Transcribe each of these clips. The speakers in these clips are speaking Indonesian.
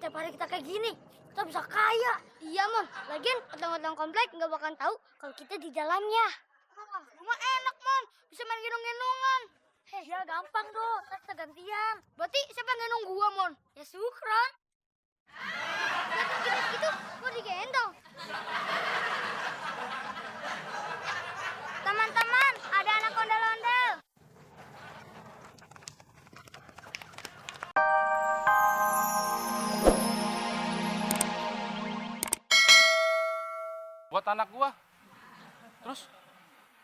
tiap hari kita kayak gini, kita bisa kaya. Iya, Mon. Lagian orang-orang komplek nggak bakal tahu kalau kita di dalamnya. Rumah enak, Mon. Bisa main gendong-gendongan. Ya gampang dong, kita gantian. Berarti siapa yang gendong gua, Mon? Ya Sukron. Itu gua digendong. Teman-teman, ada anak ondel-ondel. Buat anak gua. Terus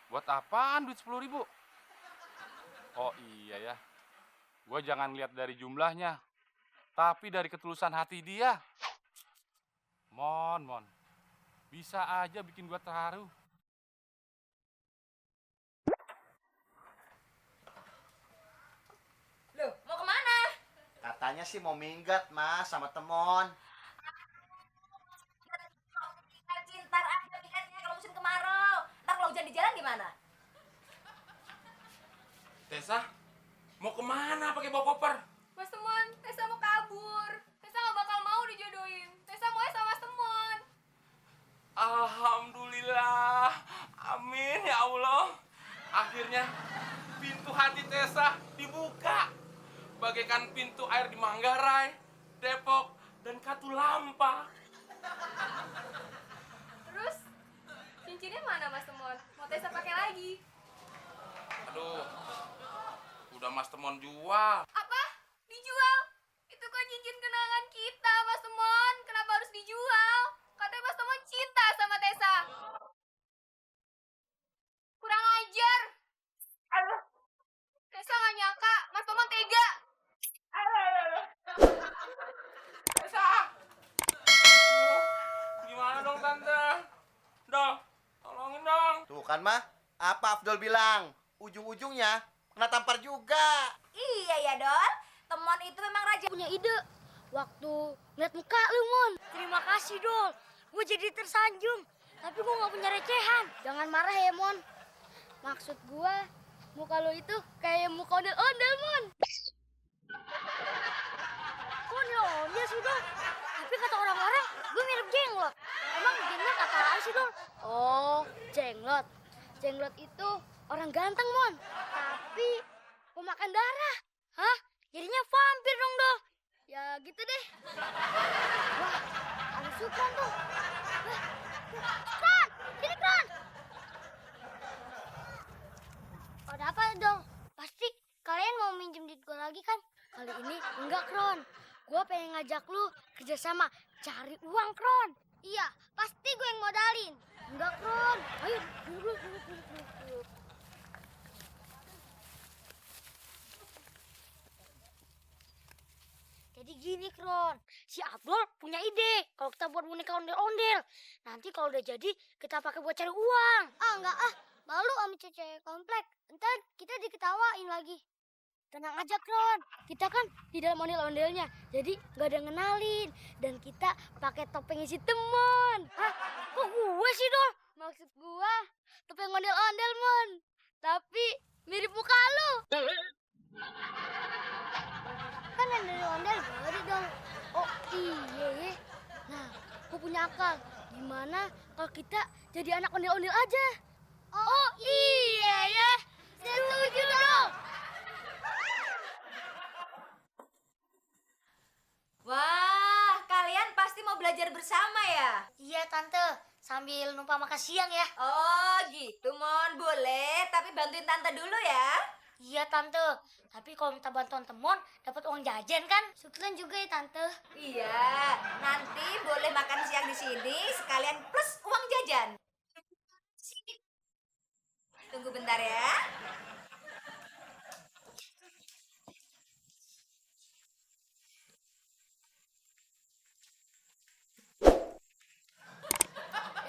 buat apaan duit 10.000? Oh iya ya. Gua jangan lihat dari jumlahnya, tapi dari ketulusan hati dia. Mon. Bisa aja bikin gua terharu. Loh, mau kemana? Katanya sih mau minggat, Mas, sama temon. Ntar aja tiketnya kalau musim kemarau. Ntar kalau hujan di jalan gimana? Tessa, mau kemana pakai bawa koper? Mas Temon, Tessa mau kabur. Tessa gak bakal mau dijodohin. Tessa maunya sama Mas Temon. Alhamdulillah, amin ya Allah. Akhirnya pintu hati Tessa dibuka. Bagaikan pintu air di Manggarai, Depok, dan Katulampa. Terus, cincinnya mana Mas Temon? Mau Tessa pakai lagi. Aduh, udah Mas Temon jual. Apa? Dijual? Itu kan cincin kenangan kita, Mas Temon. Kenapa harus dijual? Katanya Mas Temon cinta sama Tessa. Kurang ajar. Tessa gak nyangka Mas Temon tega. Tessa! Gimana dong Tante? Dong, tolongin dong. Tuh kan, mah. Apa Abdul bilang? Ujung-ujungnya kena tampar juga. Iya ya, Dol. Temon itu memang raja. Punya ide. Waktu ngeliat muka lu, Mon. Terima kasih, Dol. Gue jadi tersanjung. Tapi gue gak punya recehan. Jangan marah ya, Mon. Maksud gue, muka lu itu kayak muka ondel-ondel, Mon. Kok ondel-ondel sih, Dol? Tapi kata orang-orang, gue mirip jenglot. Emang jenglot apaan sih, Dol? Oh, jenglot. Jenglot itu orang ganteng, Mon. Tapi pemakan darah. Hah? Jadinya vampir dong, Dol. Ya gitu deh. Wah, ada Sukron tuh. Wah, Sukron! Sini, Kron! Ada apa dong? Pasti kalian mau minjem duit gue lagi kan? Kali ini enggak, Kron. Gue pengen ngajak lu kerjasama cari uang, Kron. Iya, pasti gue yang modalin. Enggak, Kron. Ayo, duduk. Jadi gini, Kron. Si Abdul punya ide kalau kita buat boneka ondel-ondel. Nanti kalau udah jadi, kita pakai buat cari uang. Ah, enggak ah. Malu sama cewek komplek. Ntar kita diketawain lagi. Tenang aja, Kron. Kita kan di dalam ondel-ondelnya. Jadi nggak ada yang ngenalin. Dan kita pakai topeng isi temon. Hah? Kok gue sih, Dol? Maksud gue, topeng ondel-ondel, Mon. Tapi mirip muka lu. Kan yang dari ondel beda dong. Oh iya ya. Nah, gue punya akal. Gimana kalau kita jadi anak ondel-ondel aja? Oh iya ya. Setuju dong. Wah, kalian pasti mau belajar bersama ya? Iya, Tante. Sambil numpang makan siang ya. Oh gitu, Mon. Boleh, tapi bantuin Tante dulu ya. Iya, Tante. Tapi kalau minta bantuan temon, dapat uang jajan kan? Syukuran juga ya, Tante. Iya, nanti boleh makan siang di sini sekalian plus uang jajan. Tunggu bentar ya.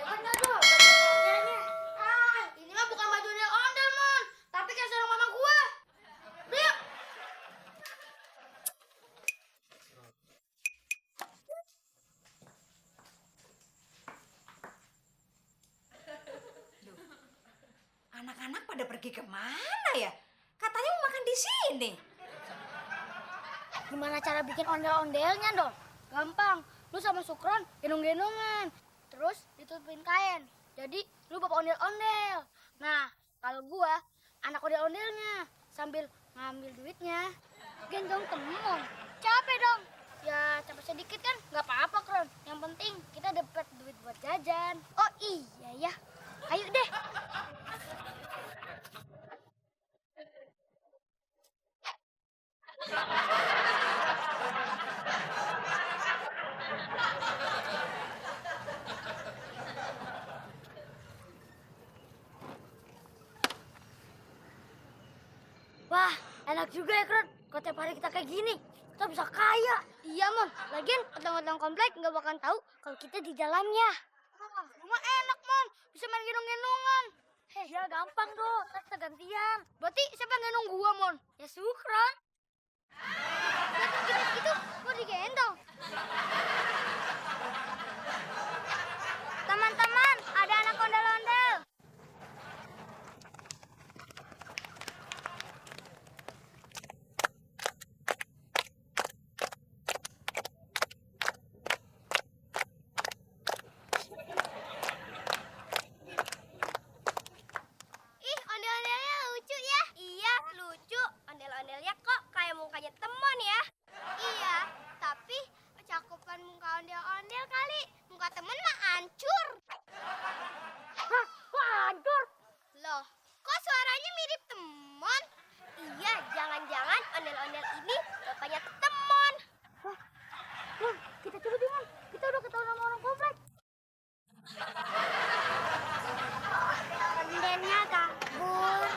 Ya bener dong, baju-bajunya. Ah, ini mah bukan baju ondel, Mon. Tapi kayak sarung mama gua. Udah yuk. Anak-anak pada pergi kemana ya? Katanya mau makan di sini. Gimana cara bikin ondel-ondelnya, Dong? Gampang. Lu sama Sukron gendong-gendongan. Terus ditutupin kain. Jadi lu bapak ondel-ondel. Nah, kalau gua anak ondel-ondelnya sambil ngambil duitnya. Gendong temen. Capek dong. Ya capek sedikit kan nggak apa-apa Kron. Yang penting kita dapat duit buat jajan. Oh iya ya. Ayo deh. Wah, enak juga ya, Kron. Kalau tiap hari kita kayak gini, kita bisa kaya. Iya, Mon. Lagian otang-otang komplek nggak bakal tahu kalau kita di dalamnya. Rumah enak, Mon. Bisa main gendong-gendongan. Hei, ya gampang, Do. Ntar kita gantian. Berarti siapa yang gendong gua, Mon? Ya, Sukron. Gitu, gua digendong. Teman-teman, ada anak ondel-ondel. Ih, ondel-ondelnya lucu ya. Iya, lucu. Ondel-ondelnya kok kayak mukanya temon ya. Iya, tapi cakupan muka ondel-ondel kali. Muka temen mah hancur. Hah, kok hancur? Loh, kok suaranya mirip temon? Iya, jangan-jangan ondel-ondel ini bapaknya temon. Mon, kita coba deh, Mon. Kita udah ketahuan sama orang komplek. Ondelnya kabur.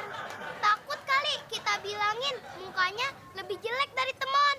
Takut kali kita bilangin mukanya lebih jelek dari temon.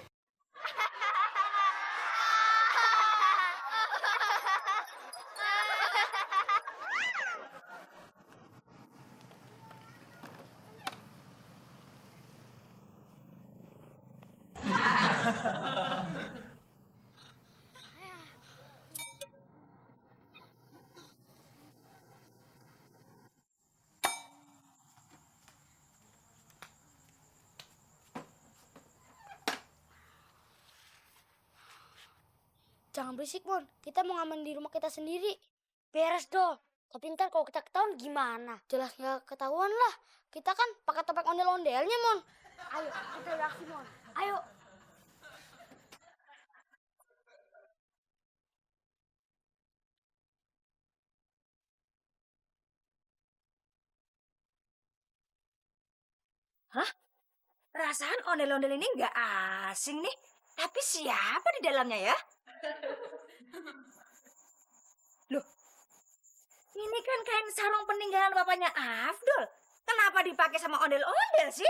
Jangan berisik, Mon. Kita mau ngamen di rumah kita sendiri. Beres, dong. Tapi ntar kalau kita ketahuan gimana? Jelas nggak ketahuan lah. Kita kan pakai topeng ondel-ondelnya, Mon. Ayo, kita beraksi, Mon. Ayo. Perasaan ondel-ondel ini nggak asing nih. Tapi siapa di dalamnya ya? Loh, ini kan kain sarung peninggalan bapaknya Afdol. Kenapa dipakai sama ondel-ondel sih?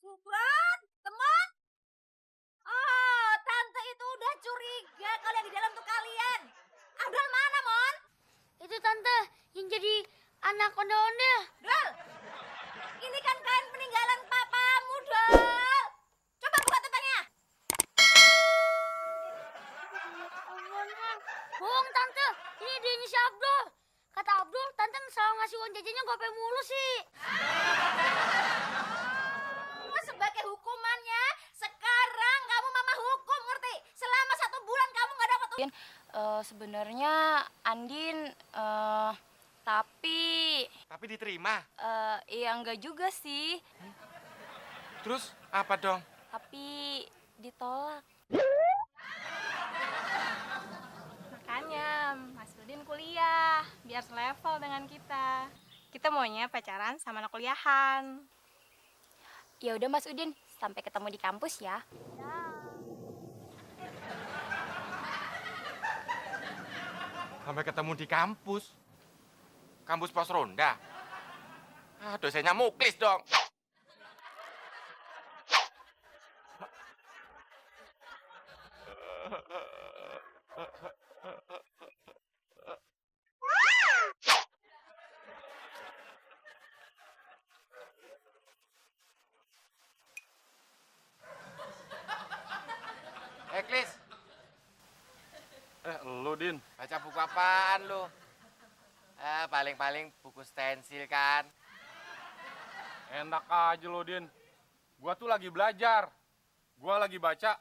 Subhan, teman. Oh, tante itu udah curiga kalau yang di dalam tuh kalian. Abdul mana, Mon? Itu tante yang jadi anak ondel-ondel. Dol, ini kan kain peninggalan papamu, Dol. Coba buka topengnya. Bohong, tante. Ini idenya si Abdul. Kata Abdul, tante selalu ngasih uang jajannya gope mulu sih. Sebagai hukumannya, sekarang kamu mama hukum, ngerti? Selama 1 bulan kamu nggak dapat uang. Sebenarnya Andin Tapi diterima. iya enggak juga sih, Terus apa dong? tapi ditolak. Makanya Mas Udin kuliah biar selevel dengan kita. Kita maunya pacaran sama anak kuliahan. Ya udah Mas Udin, sampai ketemu di kampus ya. Sampai ketemu di kampus. Kampus pos ronda. Ah, dosennya muklis dong. Klis. Lu, Din. Baca buku apaan lu? Paling-paling buku stensil kan. Enak aja lo, Din. Gua tuh lagi belajar. Gua lagi baca